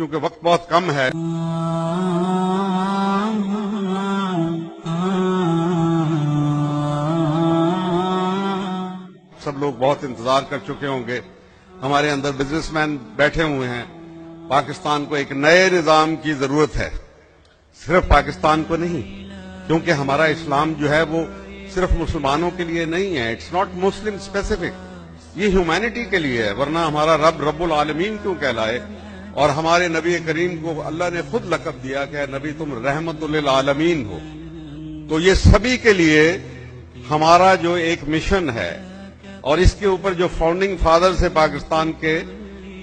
کیونکہ وقت بہت کم ہے. سب لوگ بہت انتظار کر چکے ہوں گے. ہمارے اندر بزنس مین بیٹھے ہوئے ہیں. پاکستان کو ایک نئے نظام کی ضرورت ہے, صرف پاکستان کو نہیں, کیونکہ ہمارا اسلام جو ہے وہ صرف مسلمانوں کے لیے نہیں ہے. اٹس ناٹ مسلم اسپیسیفک, یہ ہیومینٹی کے لیے ہے. ورنہ ہمارا رب رب العالمین کیوں کہلائے؟ اور ہمارے نبی کریم کو اللہ نے خود لقب دیا کہ نبی تم رحمت للعالمین ہو. تو یہ سبھی کے لیے ہمارا جو ایک مشن ہے, اور اس کے اوپر جو فاؤنڈنگ فادرز ہے پاکستان کے,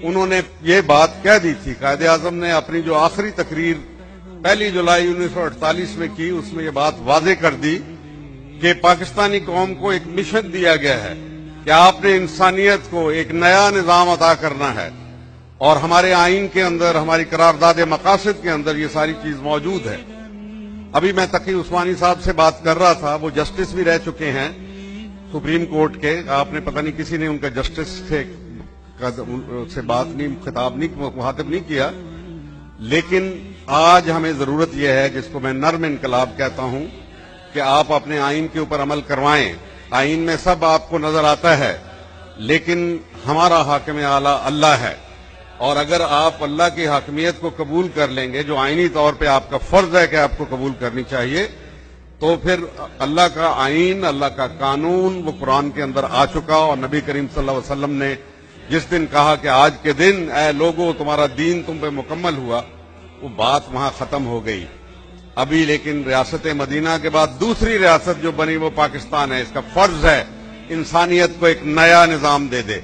انہوں نے یہ بات کہہ دی تھی. قائد اعظم نے اپنی جو آخری تقریر 1 جولائی 1948 میں کی, اس میں یہ بات واضح کر دی کہ پاکستانی قوم کو ایک مشن دیا گیا ہے کہ آپ نے انسانیت کو ایک نیا نظام عطا کرنا ہے, اور ہمارے آئین کے اندر, ہماری قرارداد مقاصد کے اندر یہ ساری چیز موجود ہے. ابھی میں تقی عثمانی صاحب سے بات کر رہا تھا, وہ جسٹس بھی رہ چکے ہیں سپریم کورٹ کے. آپ نے پتہ نہیں کسی نے ان کا جسٹس سے بات نہیں, خطاب نہیں, مخاطب نہیں کیا. لیکن آج ہمیں ضرورت یہ ہے, جس کو میں نرم انقلاب کہتا ہوں, کہ آپ اپنے آئین کے اوپر عمل کروائیں. آئین میں سب آپ کو نظر آتا ہے, لیکن ہمارا حاکم اعلیٰ اللہ ہے, اور اگر آپ اللہ کی حاکمیت کو قبول کر لیں گے, جو آئینی طور پہ آپ کا فرض ہے کہ آپ کو قبول کرنی چاہیے, تو پھر اللہ کا آئین, اللہ کا قانون وہ قرآن کے اندر آ چکا. اور نبی کریم صلی اللہ علیہ وسلم نے جس دن کہا کہ آج کے دن اے لوگو تمہارا دین تم پہ مکمل ہوا, وہ بات وہاں ختم ہو گئی. ابھی لیکن ریاست مدینہ کے بعد دوسری ریاست جو بنی وہ پاکستان ہے. اس کا فرض ہے انسانیت کو ایک نیا نظام دے دے.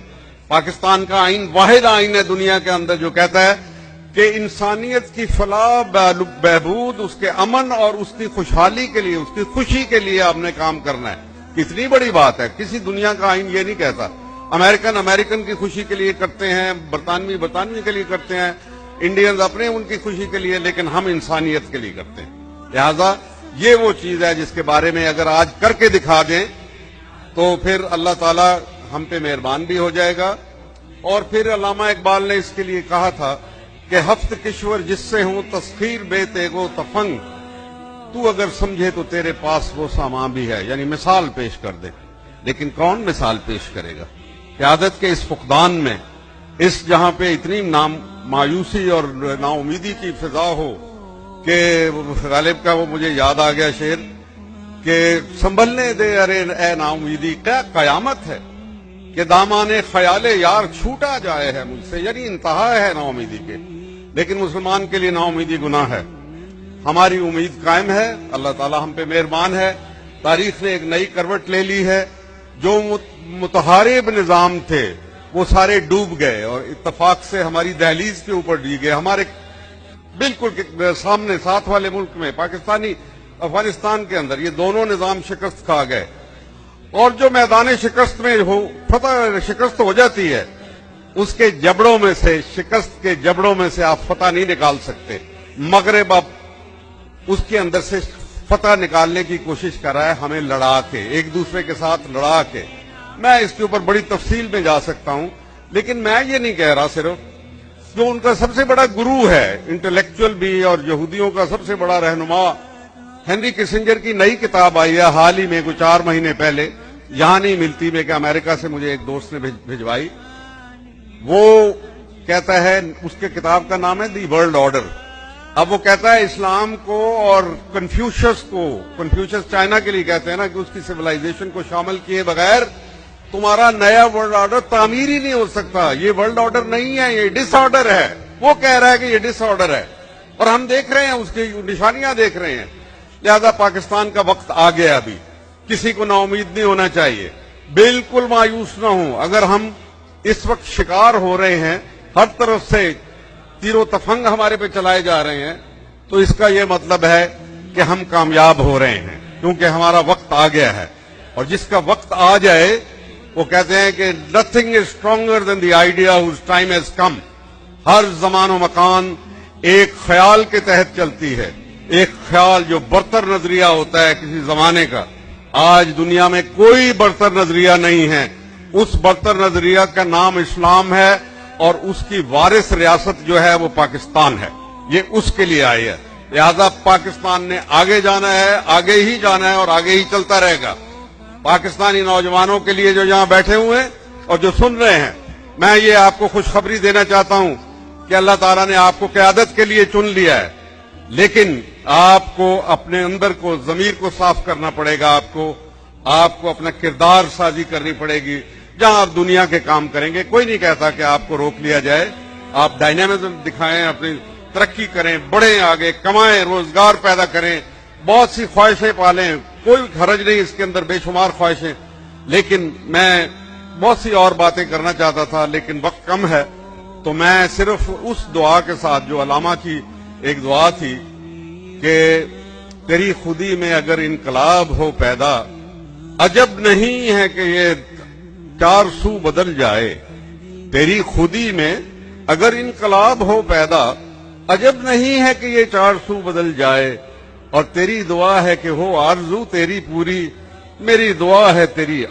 پاکستان کا آئین واحد آئین ہے دنیا کے اندر جو کہتا ہے کہ انسانیت کی فلاح بہبود, اس کے امن اور اس کی خوشحالی کے لیے, اس کی خوشی کے لیے آپ نے کام کرنا ہے. کتنی بڑی بات ہے. کسی دنیا کا آئین یہ نہیں کہتا. امریکن کی خوشی کے لیے کرتے ہیں, برطانوی کے لیے کرتے ہیں, انڈینز اپنے ان کی خوشی کے لیے, لیکن ہم انسانیت کے لیے کرتے ہیں. لہذا یہ وہ چیز ہے جس کے بارے میں اگر آج کر کے دکھا دیں تو پھر اللہ تعالی ہم پہ مہربان بھی ہو جائے گا. اور پھر علامہ اقبال نے اس کے لیے کہا تھا کہ ہفت کشور جس سے ہوں تسخیر بے تیگو تفنگ, تو اگر سمجھے تو تیرے پاس وہ سامان بھی ہے. یعنی مثال پیش کر دے, لیکن کون مثال پیش کرے گا؟ قیادت کے اس فقدان میں, اس جہاں پہ اتنی مایوسی اور نا امیدی کی فضا ہو کہ غالب کا وہ مجھے یاد آ گیا شعر کہ سنبھلنے دے ارے اے نا امیدی, کیا قیامت ہے کہ دامان خیال یار چھوٹا جائے ہے مجھ سے. یعنی انتہا ہے نا امیدی کے, لیکن مسلمان کے لیے نا امیدی گناہ ہے. ہماری امید قائم ہے, اللہ تعالی ہم پہ مہربان ہے. تاریخ نے ایک نئی کروٹ لے لی ہے. جو متحارب نظام تھے وہ سارے ڈوب گئے, اور اتفاق سے ہماری دہلیز کے اوپر ڈی گئے. ہمارے بالکل سامنے ساتھ والے ملک میں, افغانستان کے اندر, یہ دونوں نظام شکست کھا گئے. اور جو میدان شکست میں شکست ہو جاتی ہے, اس کے جبڑوں میں سے, شکست کے جبڑوں میں سے آپ فتح نہیں نکال سکتے. مغرب اب اس کے اندر سے فتح نکالنے کی کوشش کر رہا ہے, ہمیں لڑا کے, ایک دوسرے کے ساتھ لڑا کے. میں اس کے اوپر بڑی تفصیل میں جا سکتا ہوں, لیکن میں یہ نہیں کہہ رہا. صرف جو ان کا سب سے بڑا گرو ہے, انٹلیکچوئل بھی اور یہودیوں کا سب سے بڑا رہنما, ہنری کسنجر کی نئی کتاب آئی ہے حال ہی میں, کچھ 4 مہینے پہلے, یہاں نہیں ملتی, میں کہ امریکہ سے مجھے ایک دوست نے بھجوائی. وہ کہتا ہے, اس کے کتاب کا نام ہے دی ورلڈ آرڈر. اب وہ کہتا ہے اسلام کو اور کنفیوشس چائنا کے لیے کہتے ہیں نا کہ اس کی سویلائزیشن کو شامل کیے بغیر تمہارا نیا ورلڈ آرڈر تعمیر ہی نہیں ہو سکتا. یہ ورلڈ آرڈر نہیں ہے, یہ ڈس آرڈر ہے. وہ کہہ رہا ہے کہ یہ ڈس آرڈر ہے, اور ہم دیکھ رہے ہیں, اس کی نشانیاں دیکھ رہے ہیں. لہذا پاکستان کا وقت آ گیا. ابھی کسی کو نا امید نہیں ہونا چاہیے, بالکل مایوس نہ ہوں. اگر ہم اس وقت شکار ہو رہے ہیں, ہر طرف سے تیر و تفنگ ہمارے پہ چلائے جا رہے ہیں, تو اس کا یہ مطلب ہے کہ ہم کامیاب ہو رہے ہیں, کیونکہ ہمارا وقت آ گیا ہے. اور جس کا وقت آ جائے, وہ کہتے ہیں کہ nothing is stronger than the idea whose time has come. ہر زمان و مکان ایک خیال کے تحت چلتی ہے, ایک خیال جو برتر نظریہ ہوتا ہے کسی زمانے کا. آج دنیا میں کوئی برتر نظریہ نہیں ہے. اس برتر نظریہ کا نام اسلام ہے, اور اس کی وارث ریاست جو ہے وہ پاکستان ہے، یہ اس کے لیے آئی ہے۔ لہذا پاکستان نے آگے جانا ہے، آگے ہی جانا ہے اور آگے ہی چلتا رہے گا۔ پاکستانی نوجوانوں کے لیے جو یہاں بیٹھے ہوئے ہیں اور جو سن رہے ہیں، میں یہ آپ کو خوشخبری دینا چاہتا ہوں کہ اللہ تعالیٰ نے آپ کو قیادت کے لیے چن لیا ہے، لیکن آپ کو اپنے اندر کو، ضمیر کو صاف کرنا پڑے گا، آپ کو اپنا کردار سازی کرنی پڑے گی۔ جہاں آپ دنیا کے کام کریں گے، کوئی نہیں کہتا کہ آپ کو روک لیا جائے، آپ ڈائنامزم دکھائیں، اپنی ترقی کریں، بڑھیں، آگے کمائیں، روزگار پیدا کریں، بہت سی خواہشیں پالیں، کوئی حرج نہیں اس کے اندر، بے شمار خواہشیں۔ لیکن میں بہت سی اور باتیں کرنا چاہتا تھا، لیکن وقت کم ہے، تو میں صرف اس دعا کے ساتھ جو علامہ کی ایک دعا تھی کہ تیری خودی میں اگر انقلاب ہو پیدا، عجب نہیں ہے کہ یہ چار سو بدل جائے، تیری خودی میں اگر انقلاب ہو پیدا، عجب نہیں ہے کہ یہ چار سو بدل جائے، اور تیری دعا ہے کہ ہو آرزو تیری پوری، میری دعا ہے تیری